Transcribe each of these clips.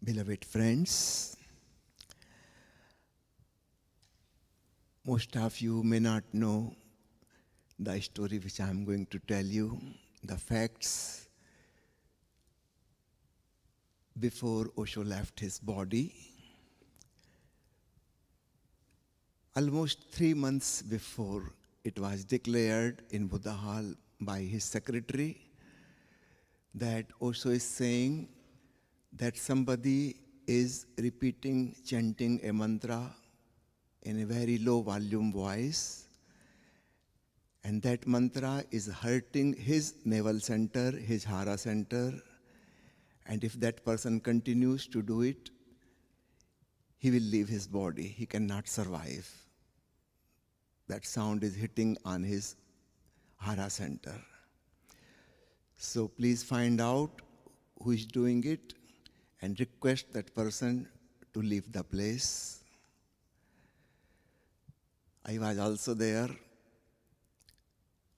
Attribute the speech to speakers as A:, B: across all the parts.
A: Beloved friends, most of you may not know the story which I am going to tell you, the facts before Osho left his body. Almost 3 months before, it was declared in Buddha Hall by his secretary that Osho is saying that somebody is repeating, chanting a mantra in a very low volume voice, and that mantra is hurting his navel center, his hara center, and if that person continues to do it, he will leave his body. He cannot survive. That sound is hitting on his hara center. So please find out who is doing it and request that person to leave the place. I was also there.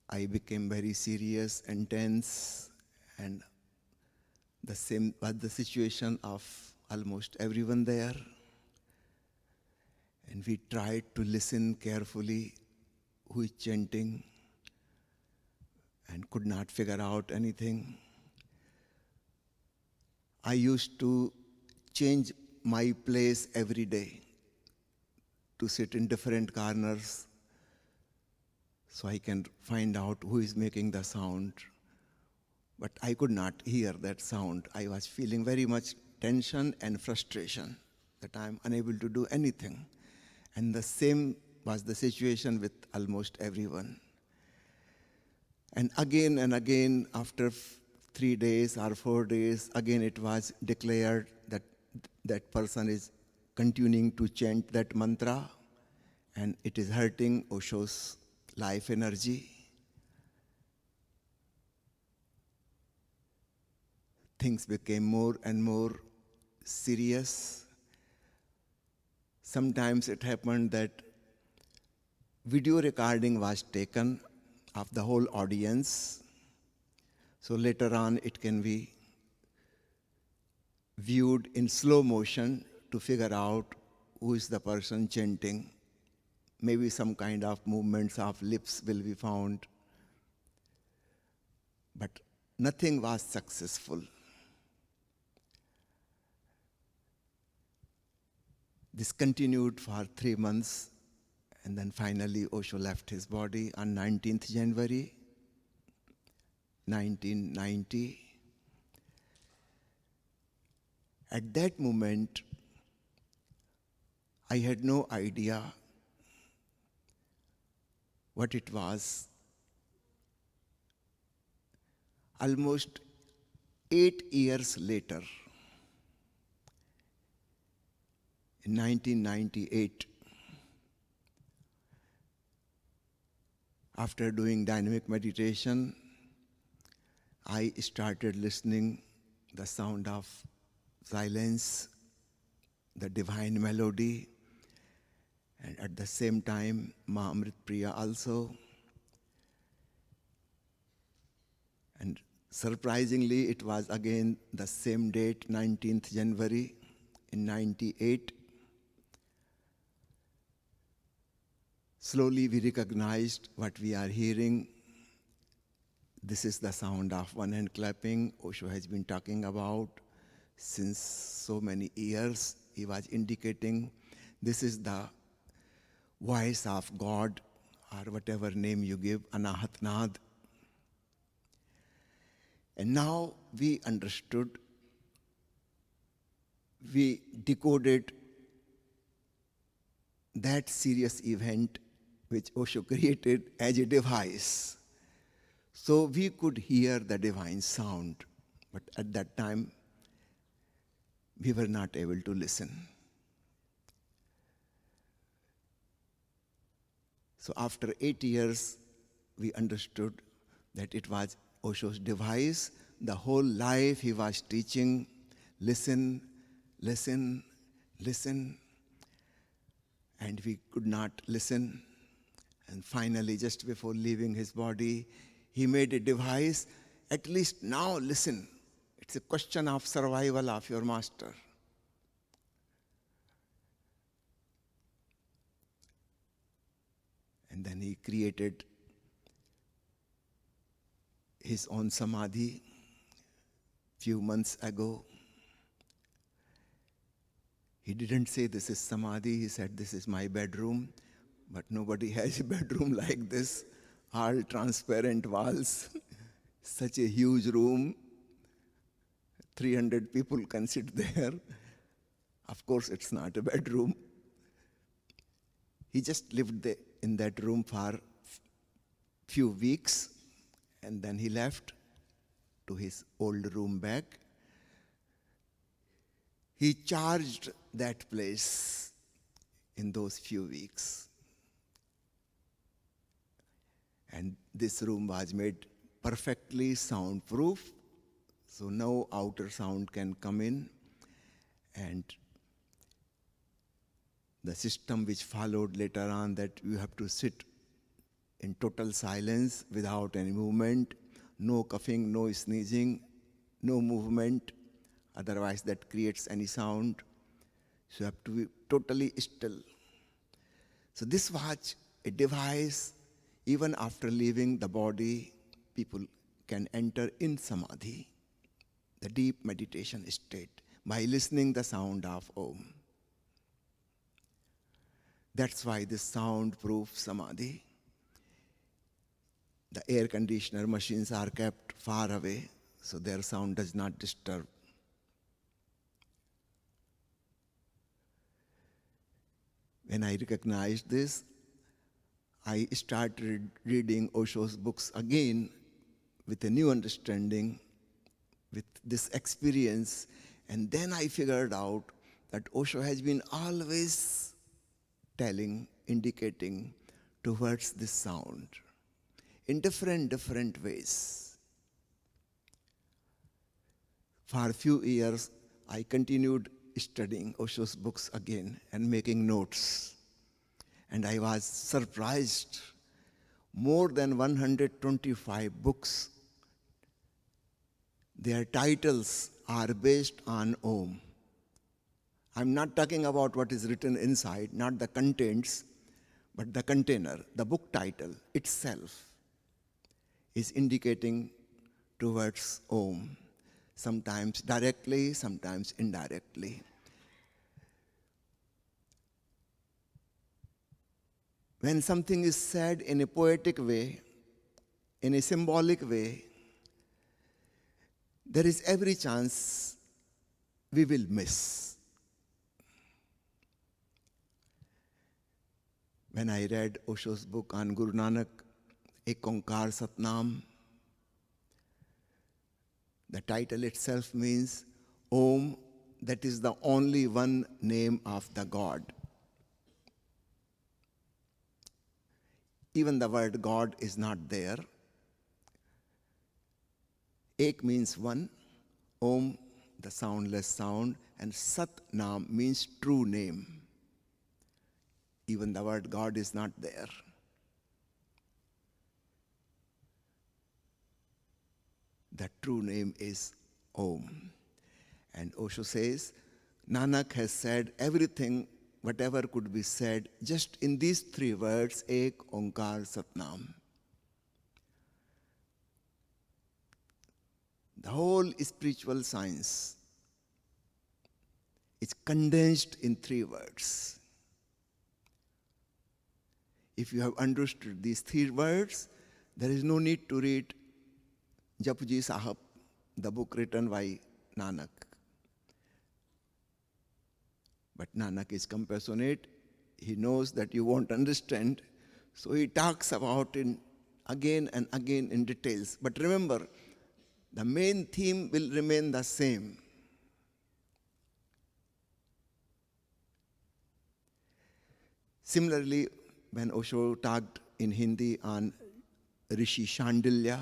A: I became very serious and tense, and the same was the situation of almost everyone there. And we tried to listen carefully who is chanting and could not figure out anything. I used to change my place every day to sit in different corners so I can find out who is making the sound. But I could not hear that sound. I was feeling very much tension and frustration that I am unable to do anything. And the same was the situation with almost everyone. And again, after 3 days or 4 days, again it was declared that that person is continuing to chant that mantra, and it is hurting Osho's life energy. Things became more and more serious. Sometimes it happened that video recording was taken of the whole audience. So later on it can be viewed in slow motion to figure out who is the person chanting. Maybe some kind of movements of lips will be found. But nothing was successful. This continued for 3 months, and then finally Osho left his body on 19th January 1990. At that moment, I had no idea what it was. Almost 8 years later, in 1998, after doing dynamic meditation, I started listening the sound of silence, the divine melody, and at the same time, Ma Amrit Priya also. And surprisingly, it was again the same date, 19th January in 98. Slowly we recognized what we are hearing. This is the sound of one hand clapping Osho has been talking about since so many years. He was indicating this is the voice of God, or whatever name you give, Anahat Nad. And now we understood, we decoded that serious event which Osho created as a device. So we could hear the divine sound, but at that time, we were not able to listen. So after 8 years, we understood that it was Osho's device. The whole life he was teaching, listen, listen, listen. And we could not listen. And finally, just before leaving his body, he made a device. At least now listen. It's a question of survival of your master. And then he created his own samadhi few months ago. He didn't say this is samadhi, he said this is my bedroom, but nobody has a bedroom like this, all transparent walls, such a huge room, 300 people can sit there. Of course, it's not a bedroom. He just lived in that room for few weeks, and then he left to his old room back. He charged that place in those few weeks. And this room was made perfectly soundproof, so no outer sound can come in. And the system which followed later on, that you have to sit in total silence without any movement, no coughing, no sneezing, no movement, otherwise that creates any sound. So you have to be totally still. So this was a device, even after leaving the body, people can enter in samadhi, the deep meditation state, by listening the sound of Om. That's why this soundproof samadhi. The air conditioner machines are kept far away, so their sound does not disturb. When I recognized this, I started reading Osho's books again with a new understanding, with this experience, and then I figured out that Osho has been always telling, indicating towards this sound in different ways. For a few years, I continued studying Osho's books again and making notes. And I was surprised. More than 125 books, their titles are based on Om. I'm not talking about what is written inside, not the contents, but the container, the book title itself is indicating towards Om, sometimes directly, sometimes indirectly. When something is said in a poetic way, in a symbolic way, there is every chance we will miss. When I read Osho's book on Guru Nanak, Ek Onkar Satnam, the title itself means Om, that is the only one name of the God. Even the word God is not there. Ek means one, Om, the soundless sound, and Sat Nam means true name. Even the word God is not there. The true name is Om. And Osho says, Nanak has said everything, whatever could be said, just in these three words, Ek Onkar Satnam. The whole spiritual science is condensed in three words. If you have understood these three words, there is no need to read Japji Sahab, the book written by Nanak. But Nanak is compassionate. He knows that you won't understand, so he talks about it again and again in details. But remember, the main theme will remain the same. Similarly, when Osho talked in Hindi on Rishi Shandilya,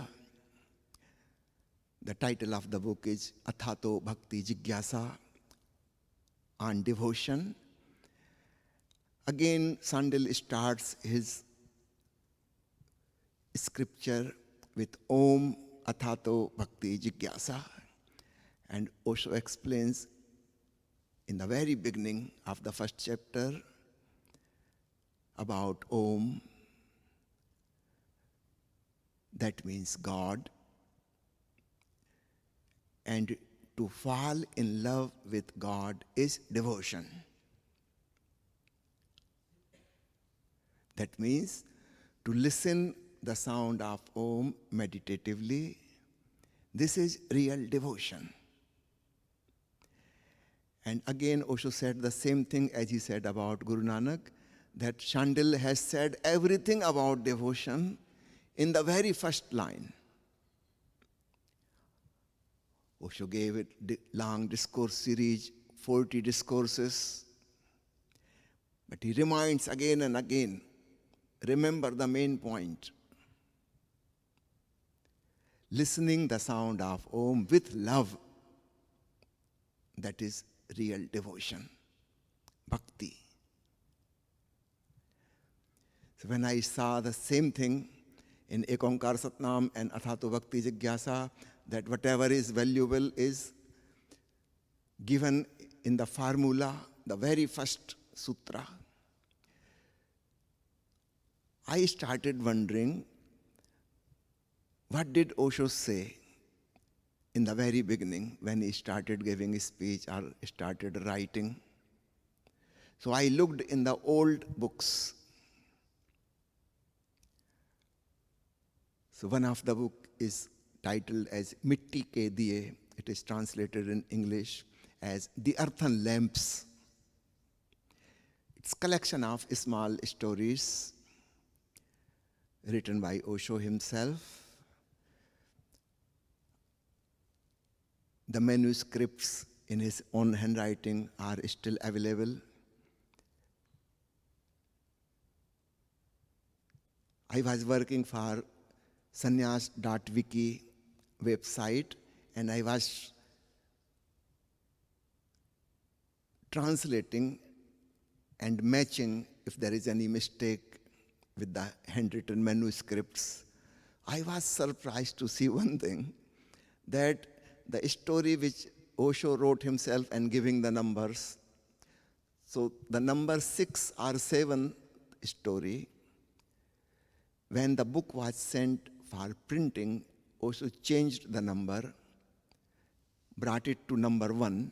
A: the title of the book is Athato Bhakti Jigyasa, on devotion. Again, Sandil starts his scripture with Om Athato Bhakti Jigyasa. And Osho explains in the very beginning of the first chapter about Om, that means God. And to fall in love with God is devotion. That means to listen the sound of Om meditatively. This is real devotion. And again, Osho said the same thing as he said about Guru Nanak, that Chandil has said everything about devotion in the very first line. Osho gave it long discourse series, 40 discourses. But he reminds again and again, remember the main point. Listening the sound of Om with love, that is real devotion, bhakti. So when I saw the same thing in Ekonkar Satnam and Athato Bhakti Jigyasa, that whatever is valuable is given in the formula, the very first sutra, I started wondering, what did Osho say in the very beginning when he started giving his speech or started writing? So I looked in the old books. So one of the book is titled as Mitti Ke Diye. It is translated in English as The Earthen Lamps. It's a collection of small stories written by Osho himself. The manuscripts in his own handwriting are still available. I was working for sannyas.wiki website, and I was translating and matching if there is any mistake with the handwritten manuscripts. I was surprised to see one thing, that the story which Osho wrote himself and giving the numbers, so the number 6 or 7 story, when the book was sent for printing, Osho changed the number, brought it to number 1,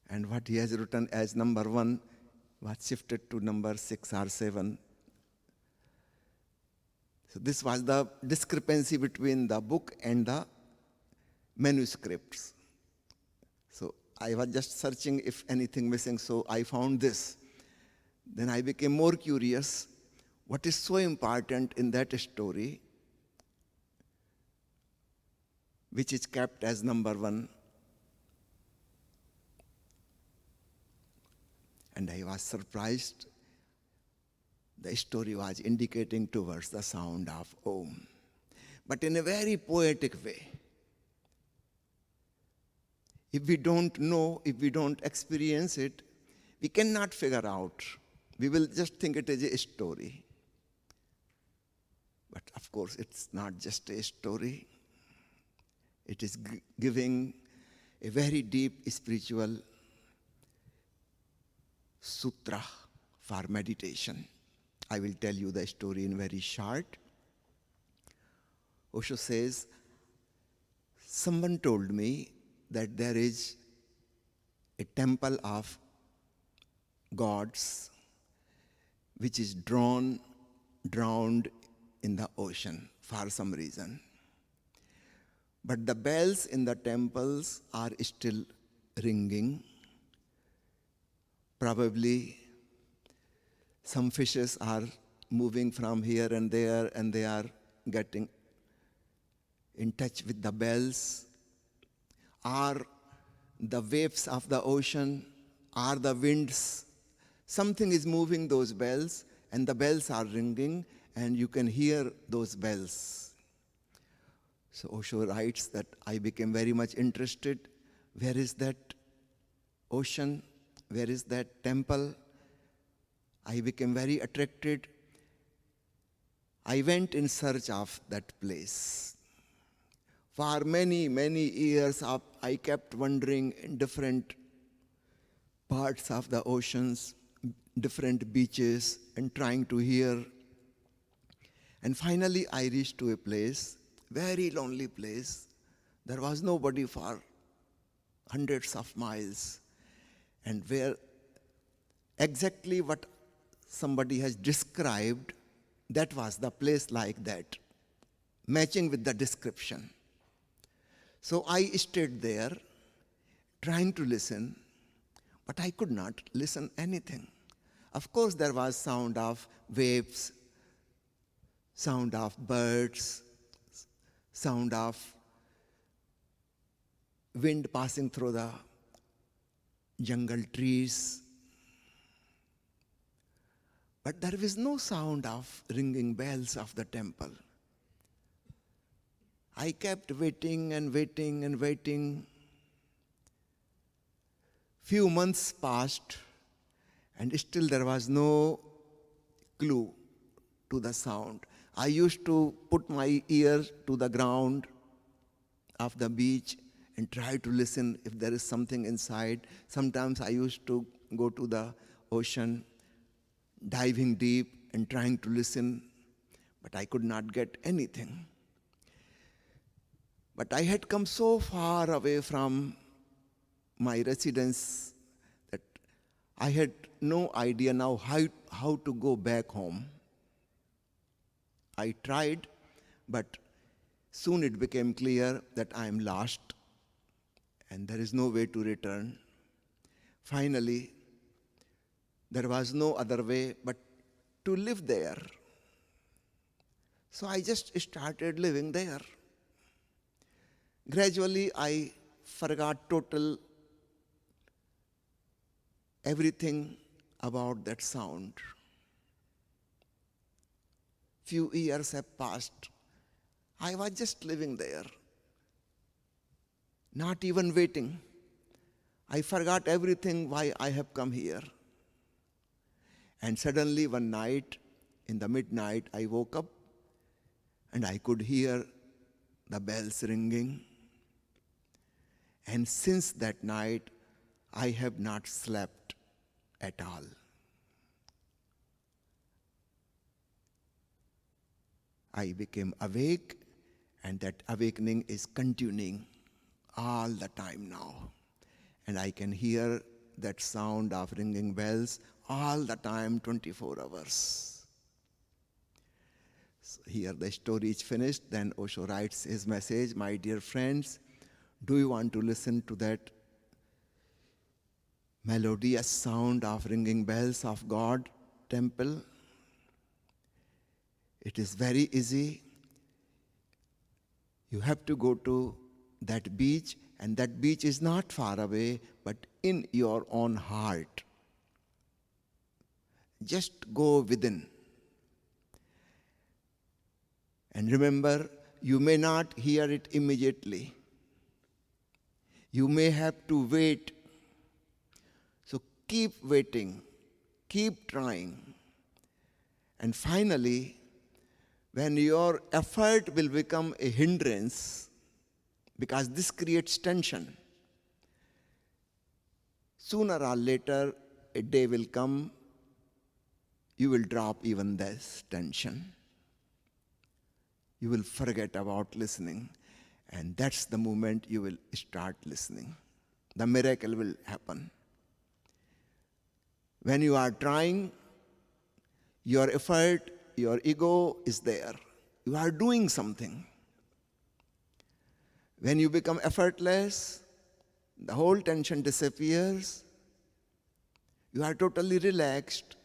A: and what he has written as number 1 was shifted to number 6 or 7. So this was the discrepancy between the book and the manuscripts. So I was just searching if anything missing, so I found this. Then I became more curious, what is so important in that story, which is kept as number 1. And I was surprised. The story was indicating towards the sound of Om, but in a very poetic way. If we don't know, if we don't experience it, we cannot figure out. We will just think it is a story. But of course, it's not just a story. It is giving a very deep spiritual sutra for meditation. I will tell you the story in very short. Osho says, someone told me that there is a temple of gods which is drowned in the ocean for some reason. But the bells in the temples are still ringing. Probably some fishes are moving from here and there, and they are getting in touch with the bells. Or the waves of the ocean, or the winds. Something is moving those bells, and the bells are ringing, and you can hear those bells. So Osho writes that I became very much interested. Where is that ocean? Where is that temple? I became very attracted. I went in search of that place. For many, many years, I kept wandering in different parts of the oceans, different beaches, and trying to hear. And finally, I reached to a place, very lonely place. There was nobody for hundreds of miles. And where exactly what somebody has described, that was the place like that, matching with the description. So I stayed there, trying to listen, but I could not listen anything. Of course, there was sound of waves, sound of birds, sound of wind passing through the jungle trees. But there was no sound of ringing bells of the temple. I kept waiting and waiting and waiting. Few months passed, and still there was no clue to the sound. I used to put my ear to the ground of the beach and try to listen if there is something inside. Sometimes I used to go to the ocean, diving deep and trying to listen, but I could not get anything. But I had come so far away from my residence that I had no idea now how to go back home. I tried, but soon it became clear that I am lost and there is no way to return. Finally, there was no other way but to live there. So I just started living there. Gradually, I forgot everything about that sound. Few years have passed. I was just living there, not even waiting. I forgot everything why I have come here. And suddenly one night, in the midnight, I woke up and I could hear the bells ringing. And since that night, I have not slept at all. I became awake, and that awakening is continuing all the time now. And I can hear that sound of ringing bells all the time, 24 hours. So here the story is finished. Then Osho writes his message, my dear friends, do you want to listen to that melodious sound of ringing bells of God temple? It is very easy. You have to go to that beach, and that beach is not far away, but in your own heart. Just go within. And remember, you may not hear it immediately. You may have to wait. So keep waiting, keep trying. And finally, when your effort will become a hindrance, because this creates tension, sooner or later a day will come, you will drop even this tension. You will forget about listening, and that's the moment you will start listening. The miracle will happen. When you are trying, your effort, your ego is there. You are doing something. When you become effortless, the whole tension disappears. You are totally relaxed.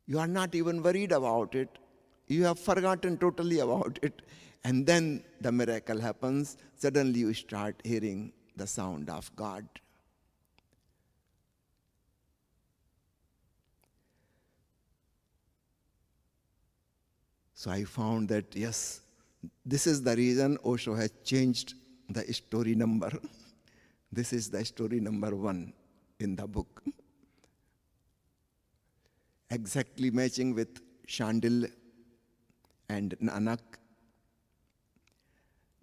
A: You are not even worried about it. You have forgotten totally about it. And then the miracle happens. Suddenly you start hearing the sound of God. So I found that, yes, this is the reason Osho has changed the story number. This is the story number 1 in the book. Exactly matching with Chandil and Nanak.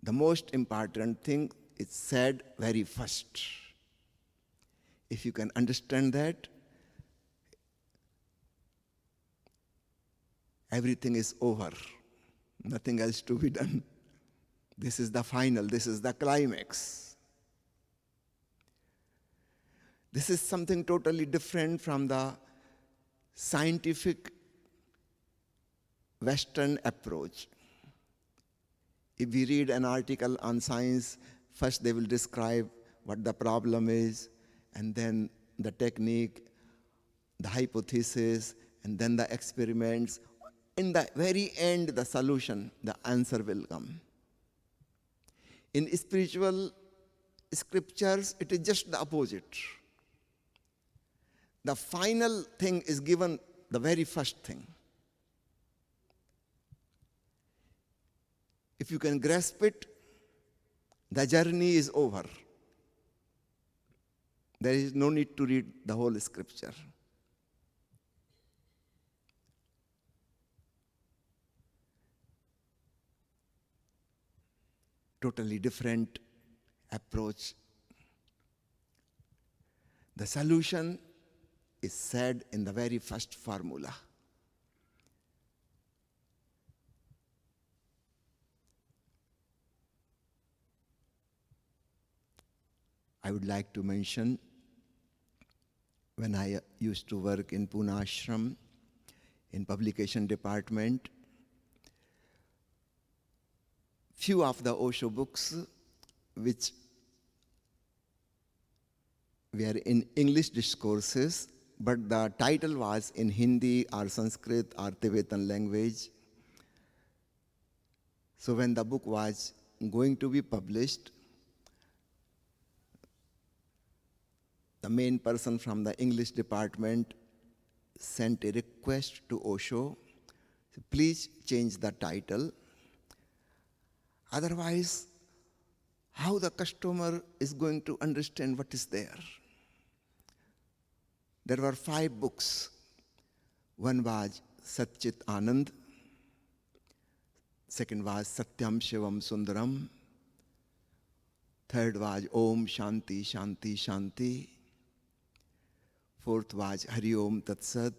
A: The most important thing is said very first. If you can understand that, everything is over, nothing else to be done. This is the final, this is the climax. This is something totally different from the scientific Western approach. If we read an article on science, first they will describe what the problem is, and then the technique, the hypothesis, and then the experiments. In the very end, the solution, the answer will come. In spiritual scriptures, it is just the opposite. The final thing is given the very first thing. If you can grasp it, the journey is over. There is no need to read the whole scripture. Totally different approach. The solution is said in the very first formula. I would like to mention, when I used to work in Pune Ashram, in publication department, few of the OSHO books which were in English discourses, but the title was in Hindi or Sanskrit or Tibetan language. So when the book was going to be published, the main person from the English department sent a request to OSHO, please change the title. Otherwise, how the customer is going to understand what is there? There were 5 books. One was Satchit Anand. Second was Satyam Shivam Sundaram. Third was Om Shanti Shanti Shanti. Fourth was Hari Om Tat Sat.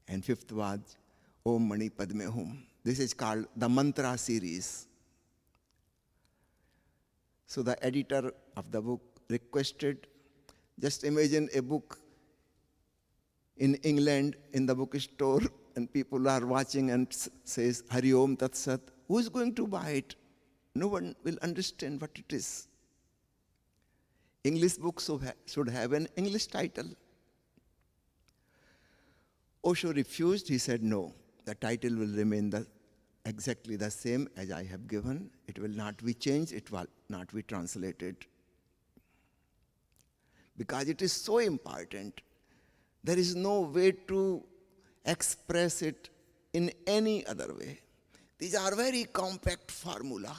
A: And fifth was Om Mani Padme Hum. This is called the Mantra series. So the editor of the book requested, just imagine a book in England in the bookstore and people are watching and says Hari Om Tat Sat. Who is going to buy it? No one will understand what it is. English books should have an English title. Osho refused. He said, no, the title will remain exactly the same as I have given. It will not be changed. It will not be translated. Because it is so important. There is no way to express it in any other way. These are very compact formula.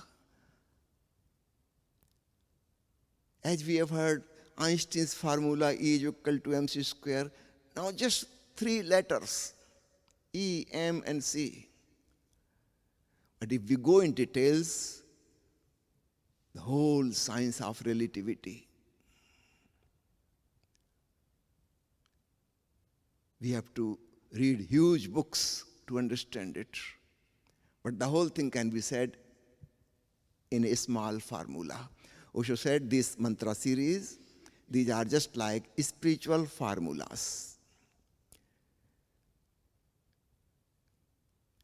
A: As we have heard, Einstein's formula E is equal to mc square. Now just 3 letters, E, M, and C. But if we go in details, the whole science of relativity, we have to read huge books to understand it. But the whole thing can be said in a small formula. Osho said this mantra series, these are just like spiritual formulas.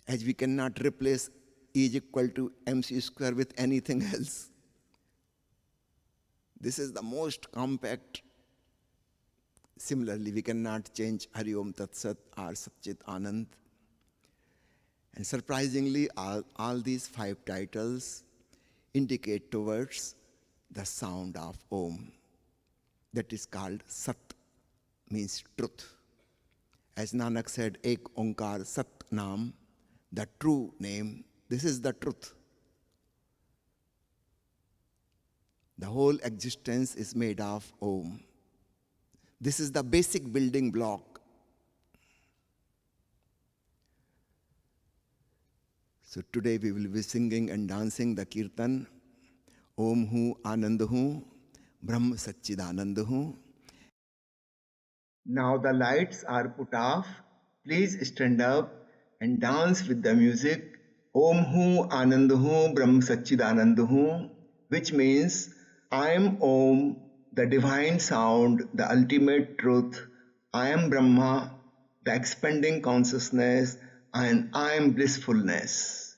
A: As we cannot replace E is equal to mc square with anything else. This is the most compact. Similarly, we cannot change Hari Om Tat Sat or Satchit Anand. And surprisingly, all these 5 titles indicate towards the sound of Om. That is called Sat, means truth. As Nanak said, Ek Onkar Sat Nam, the true name. This is the truth. The whole existence is made of Om. This is the basic building block. So today we will be singing and dancing the kirtan. Om Hu Anand Hu, Brahm Satchidanand Hu. Now the lights are put off. Please stand up and dance with the music. Om Hu Anand Hu Brahm Satchidanand Hu, which means I am Om, the divine sound, the ultimate truth. I am Brahma, the expanding consciousness, and I am blissfulness.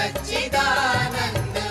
B: Satchidanand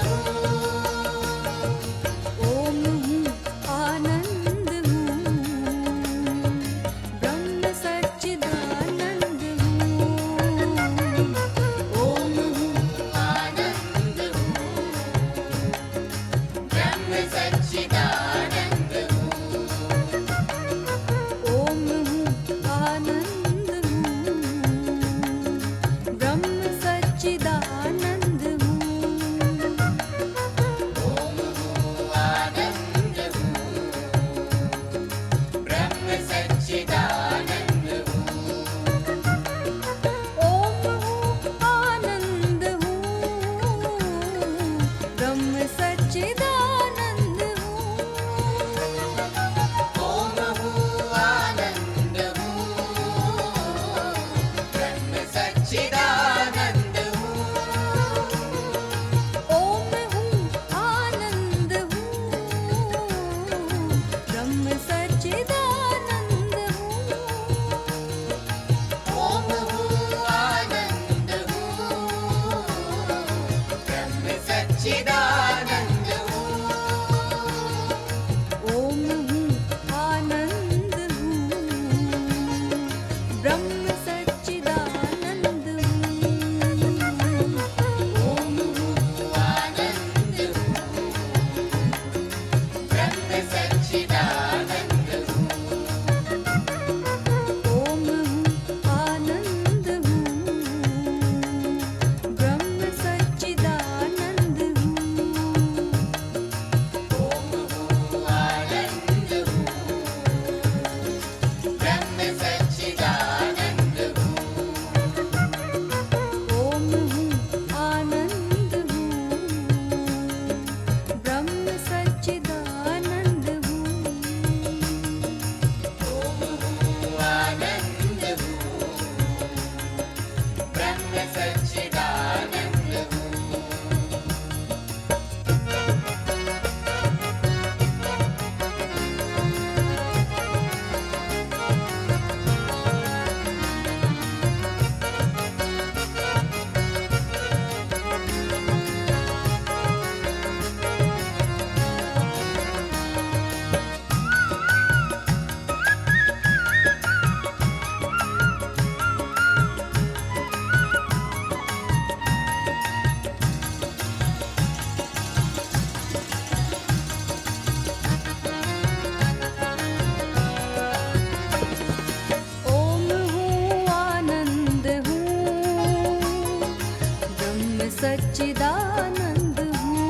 B: सच्चिदानंद हूँ।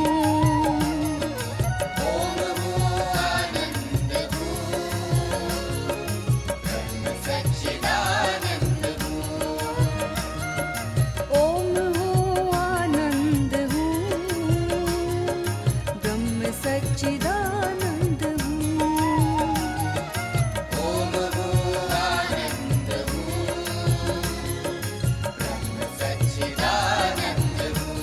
C: ओम हूँ आनंद हूँ, ब्रह्म सच्चिदानंद हूँ।
B: ओम हूँ आनंद हूँ, ब्रह्म सच्चिदानंद हूँ।
C: ओम हूँ आनंद हूँ, ब्रह्म सच्चिदानंद हूँ।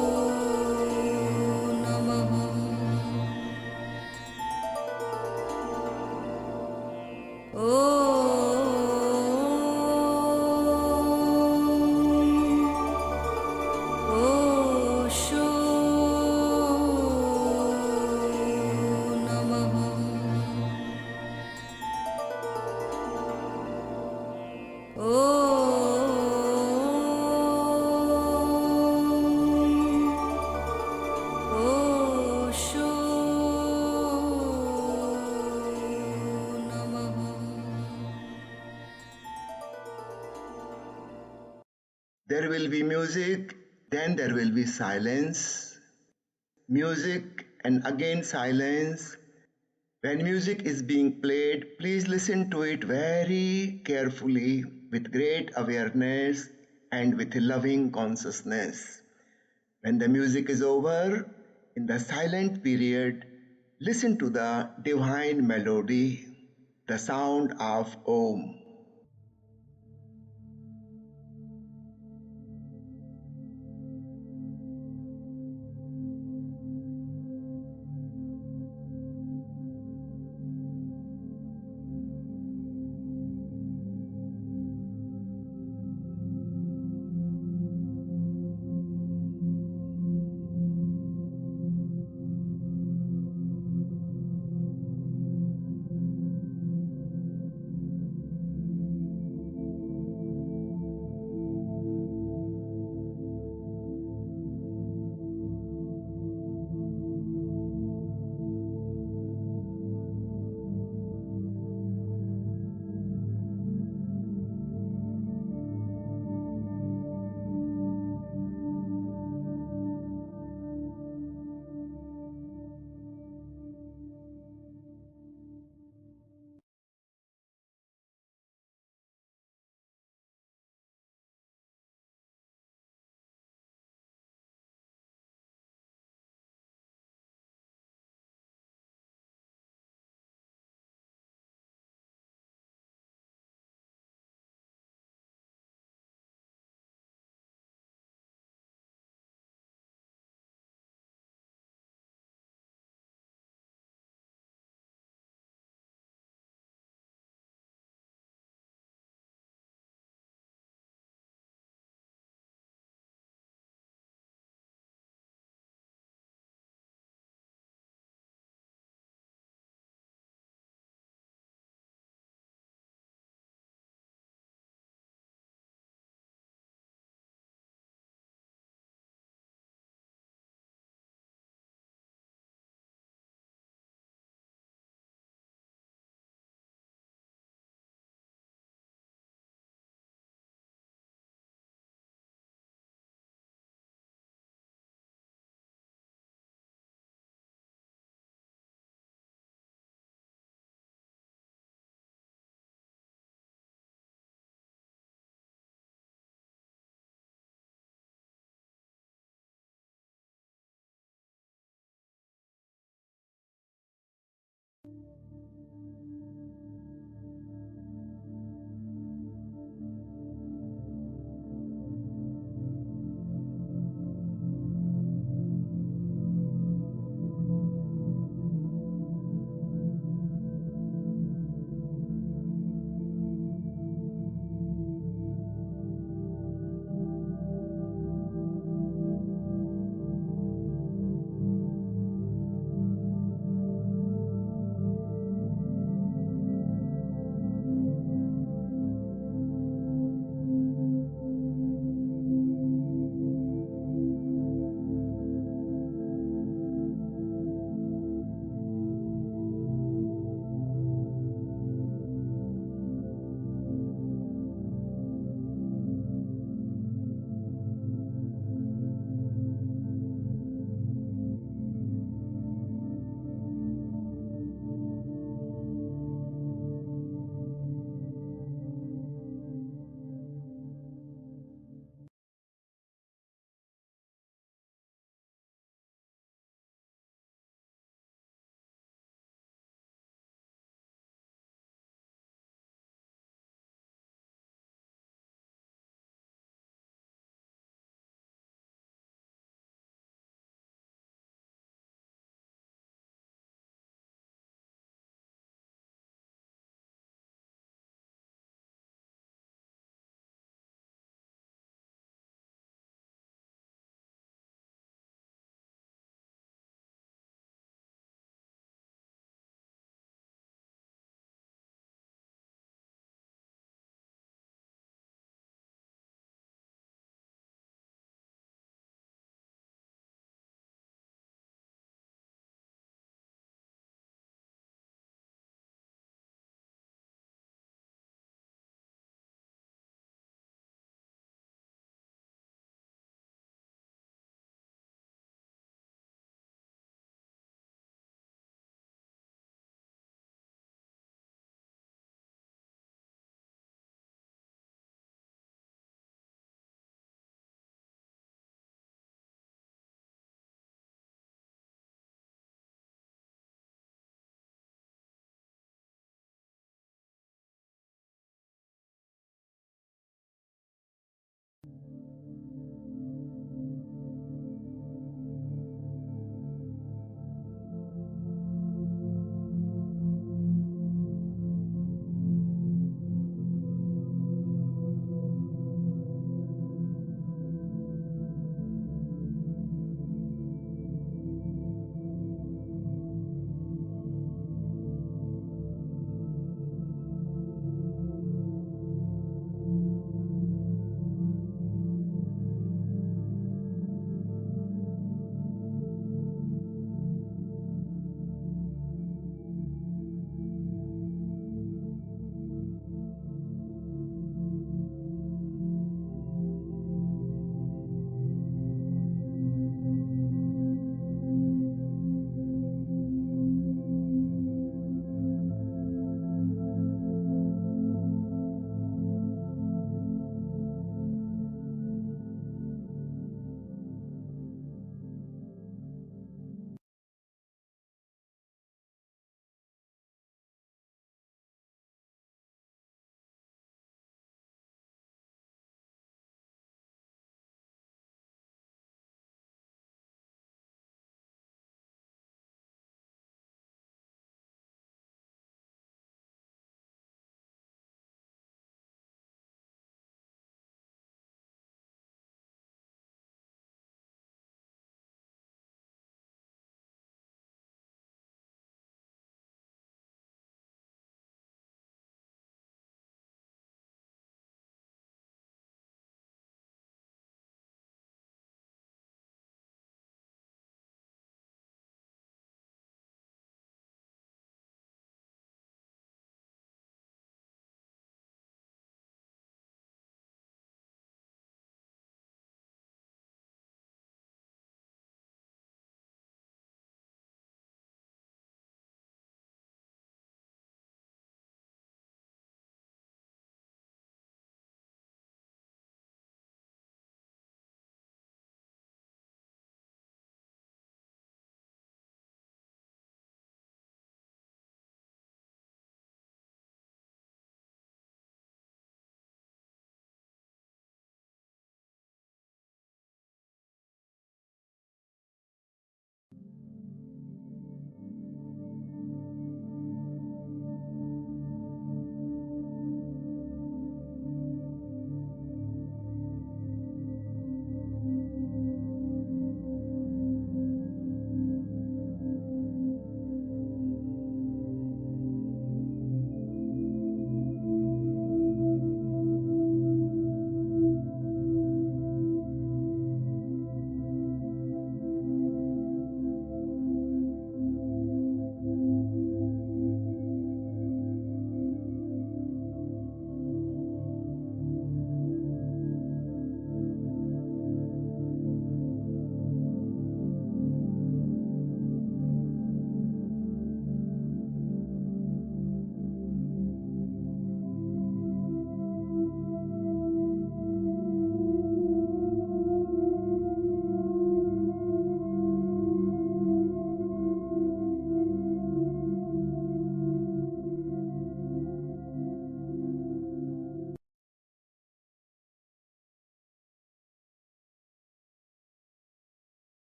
A: will be music, then there will be silence. Music and again silence. When music is being played, please listen to it very carefully with great awareness and with loving consciousness. When the music is over, in the silent period, listen to the divine melody, the sound of Om.